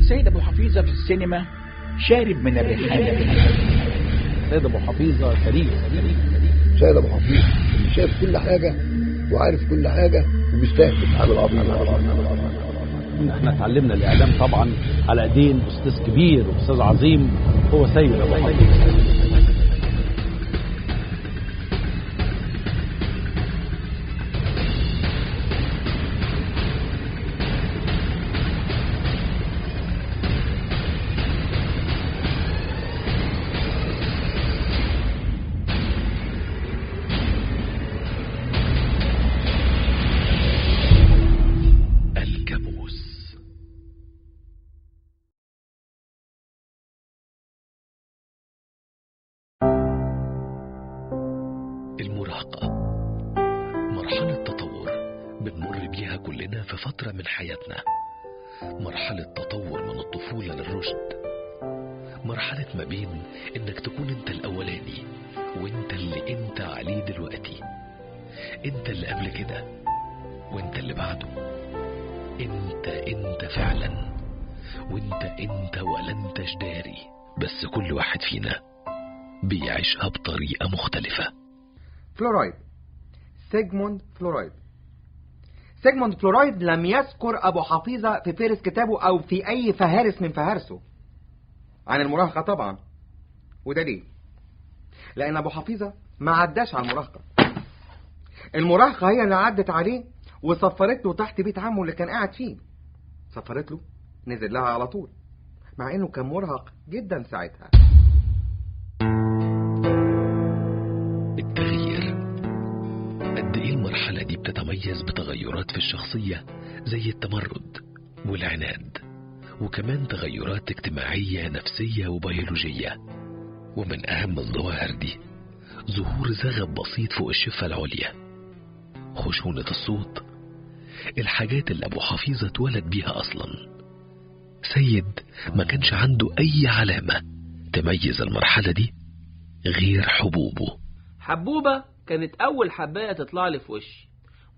السيد أبو حفيظة في السينما شارب من الريحانة. السيد أبو حفيظة كريم. السيد أبو حفيظة اللي شايف كل حاجة وعارف كل حاجة وبيستهدف على العظيم. احنا اتعلمنا الإعلام طبعا على ايدين أستاذ كبير وأستاذ عظيم هو سيد أبو حفيظة. المراهقة مرحلة تطور بنمر بيها كلنا في فترة من حياتنا. مرحلة تطور من الطفولة للرشد، مرحلة ما بين انك تكون انت الاولاني وانت اللي انت عليه دلوقتي، انت اللي قبل كده وانت اللي بعده، انت فعلا، وانت ولا انتش داري. بس كل واحد فينا بيعيشها بطريقة مختلفة. فلورايد، سيجموند فلورايد. سيجموند فلورايد لم يذكر أبو حفيظة في فهرس كتابه أو في أي فهارس من فهارسه عن المراهقة طبعا. وده ليه؟ لأن أبو حفيظة ما عداش على المراهقة. المراهقة هي اللي عدت عليه وصفرت له تحت بيت عمه اللي كان قاعد فيه. صفرت له، نزل لها على طول، مع إنه كان مرهق جدا ساعتها. التغيير، قد ايه المرحلة دي بتتميز بتغيرات في الشخصية زي التمرد والعناد، وكمان تغيرات اجتماعية نفسية وبيولوجية. ومن اهم الظواهر دي ظهور زغب بسيط فوق الشفة العليا، خشونة الصوت، الحاجات اللي ابو حفيظة اتولد بيها اصلا. سيد ما كانش عنده اي علامة تميز المرحلة دي غير حبوبه. حبوبة كانت أول حباية تطلع لي في وشي،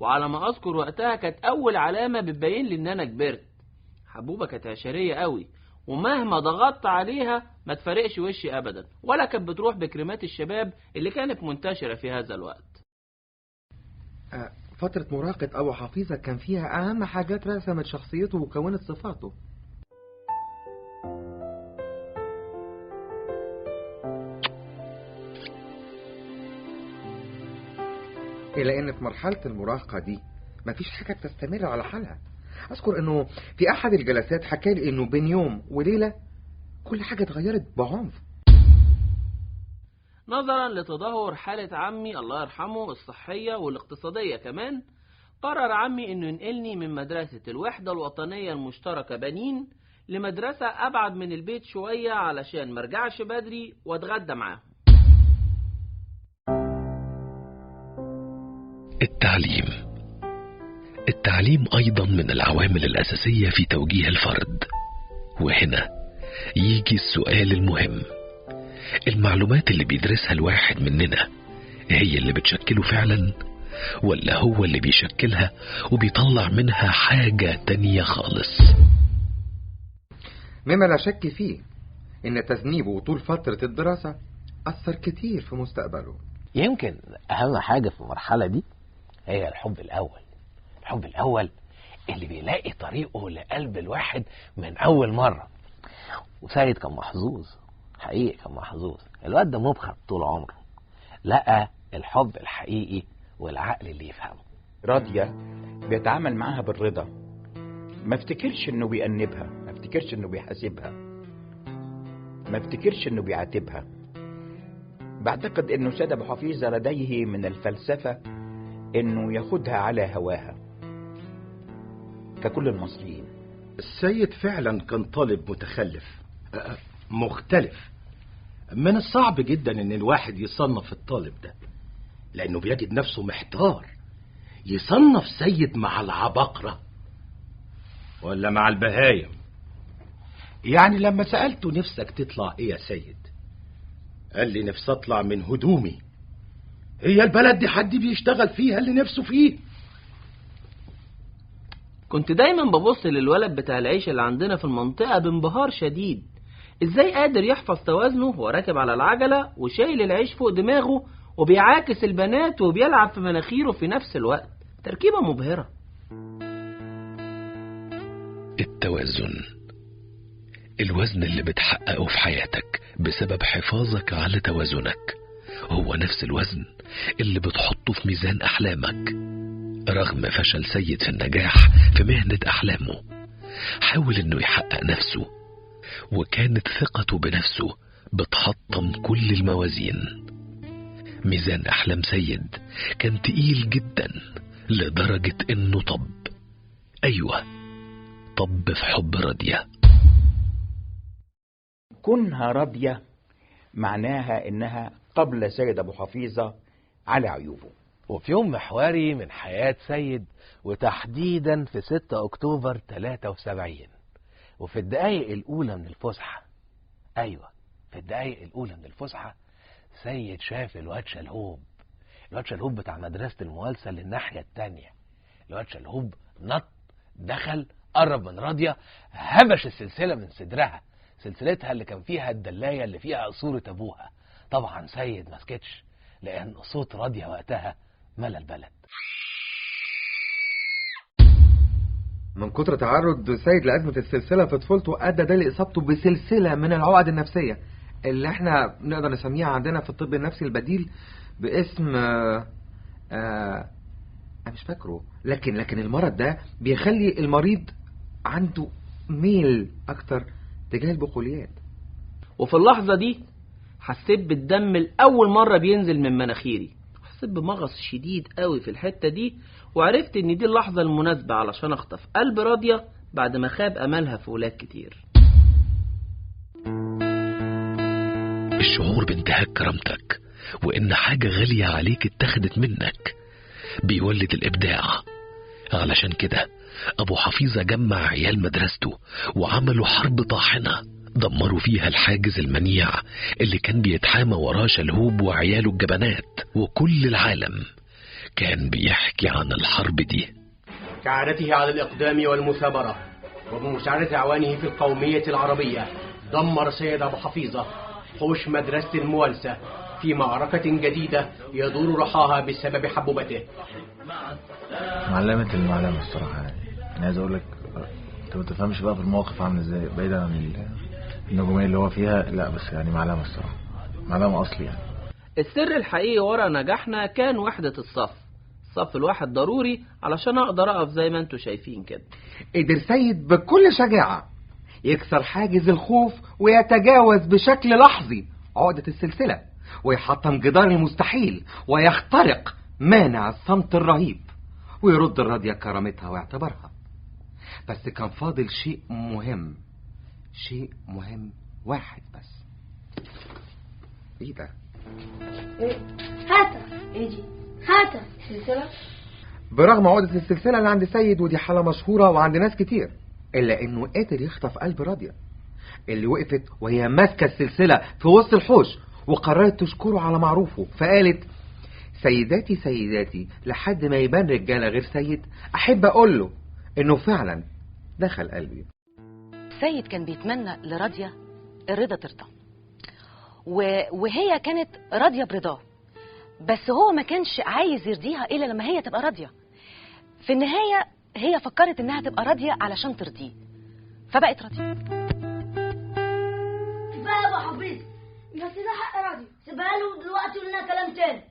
وعلى ما أذكر وقتها كانت أول علامة بتبين لي إن أنا كبرت. حبوبة كانت عشرية قوي، ومهما ضغطت عليها ما تفرقش وشي أبدا، ولا كانت بتروح بكريمات الشباب اللي كانت منتشرة في هذا الوقت. فترة مراهقة أبو حفيظة كان فيها أهم حاجات رسمت شخصيته وكونت صفاته. إلا إن في مرحلة المراهقة دي مفيش حاجة بتستمر على حالها. أذكر إنه في أحد الجلسات حكى لي إنه بين يوم وليلة كل حاجة اتغيرت بعنف. نظرا لتدهور حالة عمي الله يرحمه الصحية والاقتصادية كمان، قرر عمي إنه ينقلني من مدرسة الوحدة الوطنية المشتركة بنين لمدرسة أبعد من البيت شوية علشان مرجعش بدري واتغدى معاهم. التعليم أيضا من العوامل الأساسية في توجيه الفرد. وهنا يجي السؤال المهم: المعلومات اللي بيدرسها الواحد مننا هي اللي بتشكله فعلا، ولا هو اللي بيشكلها وبيطلع منها حاجة تانية خالص؟ مما لا شك فيه إن تذنيبه طول فترة الدراسة أثر كتير في مستقبله. يمكن أهم حاجة في المرحلة دي هي الحب الأول. الحب الأول اللي بيلاقي طريقه لقلب الواحد من أول مرة. وسيد كان محظوظ، حقيقي كان محظوظ. الواد ده مبخر طول عمره، لقى الحب الحقيقي والعقل اللي يفهمه. راضية بيتعامل معاها بالرضا، ما افتكرش انه بيأنبها، ما افتكرش انه بيحاسبها، ما افتكرش انه بيعاتبها. بعتقد انه سيد ابو حفيظة لديه من الفلسفة انه ياخدها على هواها ككل المصريين. السيد فعلا كان طالب متخلف مختلف. من الصعب جدا ان الواحد يصنف الطالب ده، لانه بيجد نفسه محتار. يصنف سيد مع العباقرة ولا مع البهايم؟ يعني لما سألته نفسك تطلع ايه يا سيد، قال لي نفسي اطلع من هدومي. هي البلد دي حد بيشتغل فيها اللي نفسه فيه؟ كنت دايما ببص للولد بتاع العيش اللي عندنا في المنطقة بانبهار شديد. ازاي قادر يحفظ توازنه وهو راكب على العجلة وشايل العيش فوق دماغه وبيعاكس البنات وبيلعب في مناخيره في نفس الوقت. تركيبة مبهرة. التوازن، الوزن اللي بتحققه في حياتك بسبب حفاظك على توازنك هو نفس الوزن اللي بتحطه في ميزان أحلامك. رغم فشل سيد في النجاح في مهنة أحلامه، حاول إنه يحقق نفسه، وكانت ثقته بنفسه بتحطم كل الموازين. ميزان أحلام سيد كان تقيل جدا لدرجة إنه طب في حب راضية. كونها راضية معناها إنها قبل سيد أبو حفيظة على عيوبه. وفي يوم محوري من حياة سيد، وتحديدا في 6 أكتوبر 73، وفي الدقايق الأولى من الفسحة، في الدقايق الأولى من الفسحة، سيد شاف الواد شلهوب بتاع مدرسة الموالسة للناحية التانية. الواد شلهوب نط، دخل، قرب من راضية، هبش السلسلة من صدرها، سلسلتها اللي كان فيها الدلاية اللي فيها صورة أبوها. طبعا سيد ما سكتش، لأن صوت راضية وقتها ملا البلد. من كتر تعرض سيد لأزمة السلسلة في طفولته أدى ده لإصابته بسلسلة من العقد النفسية اللي احنا نقدر نسميها عندنا في الطب النفسي البديل باسم أنا مش فاكره، لكن المرض ده بيخلي المريض عنده ميل أكتر تجاه البقوليات. وفي اللحظة دي حسيت بالدم الأول مرة بينزل من مناخيري، حسيت بمغص شديد قوي في الحتة دي، وعرفت ان دي اللحظة المناسبة علشان اخطف قلب راضية بعد ما خاب املها في ولاد كتير. الشعور بانتهاك كرامتك وان حاجة غالية عليك اتخذت منك بيولد الابداع. علشان كده ابو حفيظة جمع عيال مدرسته وعملوا حرب طاحنة دمروا فيها الحاجز المنيع اللي كان بيتحامى وراه شلهوب وعياله الجبنات، وكل العالم كان بيحكي عن الحرب دي. كعادته على الإقدام والمثابرة وبمساعدة أعوانه في القومية العربية، دمر سيد أبو حفيظة حوش مدرسة الموالسة في معركة جديدة يدور رحاها بسبب حبوبته. المعلمة الصراحة يعني عايز أقول لك أنت ما تفهمش بقى في الموقف عامل إزاي بعيدا عن النجومية اللي هو فيها، لا بس يعني معلمة الصراحة، معلمة أصلي يعني. السر الحقيقي ورا نجاحنا كان وحدة الصف الواحد ضروري علشان اقدر اقف زي ما انتوا شايفين كده. قدر سيد بكل شجاعة يكسر حاجز الخوف ويتجاوز بشكل لحظي عقدة السلسلة ويحطم جدار المستحيل ويخترق مانع الصمت الرهيب ويرد الراضية كرامتها واعتبارها. بس كان فاضل شيء مهم واحد بس. ايه ده؟ هاتا ايجي هاتا سلسلة. برغم عقدة السلسلة اللي عند سيد، ودي حالة مشهورة وعند ناس كتير، إلا إنه قادر يخطف قلب راضية اللي وقفت وهي ماسكة السلسلة في وسط الحوش وقررت تشكره على معروفه، فقالت: سيداتي لحد ما يبان رجالة غير سيد أحب أقول له إنه فعلا دخل قلبي. سيد كان بيتمنى لراضية الرضا ترضى، وهي كانت راضية برضاه، بس هو ما كانش عايز يرضيها إلا لما هي تبقى راضية. في النهاية هي فكرت إنها تبقى راضية علشان ترضيه، فبقت راضية. كفاية يا أبو حفيظ، بس ده حق راضية، سيبها له دلوقتي ولنا كلام تاني.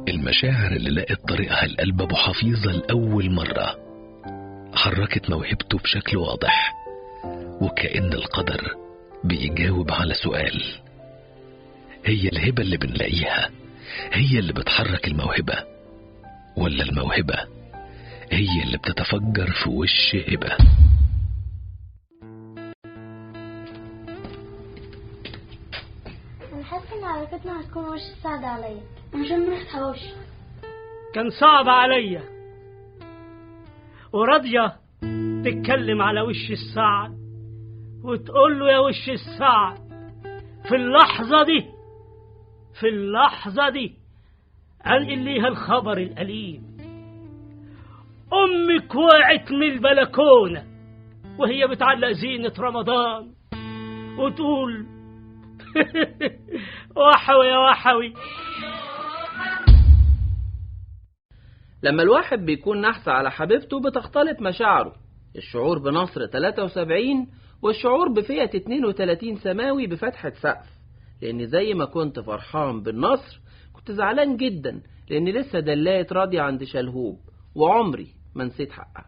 المشاعر اللي لقت طريقها لقلب أبو حفيظة لأول مرة حركت موهبته بشكل واضح، وكأن القدر بيجاوب على سؤال: هي الهبة اللي بنلاقيها هي اللي بتحرك الموهبة، ولا الموهبة هي اللي بتتفجر في وش هبة؟ أنا حاسة إن علاقتنا هتكون وش السعد عليا عشان ريحة حواوشي. كان صعب عليا وراضية تتكلم على وش السعد وتقول له: يا وش السعد، في اللحظة دي أنقل ليها الخبر الأليم. أمك وقعت من البلكونة وهي بتعلق زينة رمضان وتقول وحوي يا وحوي. لما الواحد بيكون نحس على حبيبته بتختلط مشاعره، الشعور بنصر 73 والشعور بفئة 32 سماوي بفتحة سقف، لأن زي ما كنت فرحان بالنصر كنت زعلان جدا لأن لسه دلاية راضية عند شلهوب وعمري ما نسيت حقها.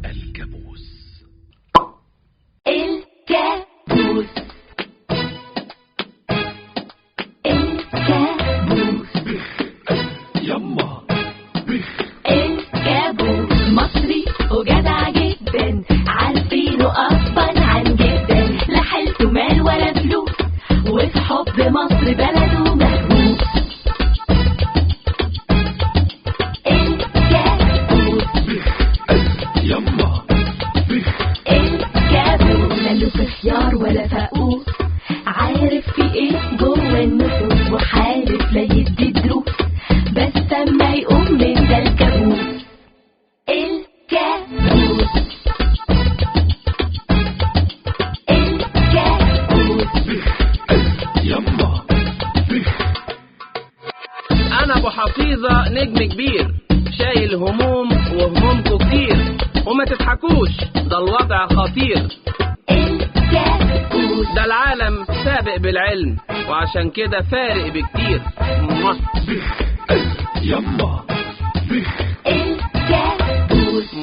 الكابوس. الكابوس يما الكابوس مصري وجدع جدا، عارفينه أصلا عن جدا، لا حلته مال ولا فلوس، وفي حب مصر بلده مهووس. الكابوس يما الكابوس ماله في خيار ولا فاقوس، عارف في ايه جوه النفوس، وحالف لا يدي دروس بس اما يقوم من ده الكابوس. الكابوس يما أنا أبو حفيظة نجم كبير، شايل هموم وهمومكوا كتير، وما تضحكوش ده الوضع خطير. ده العالم سابق بالعلم وعشان كده فارق بكتير. يما الكابوس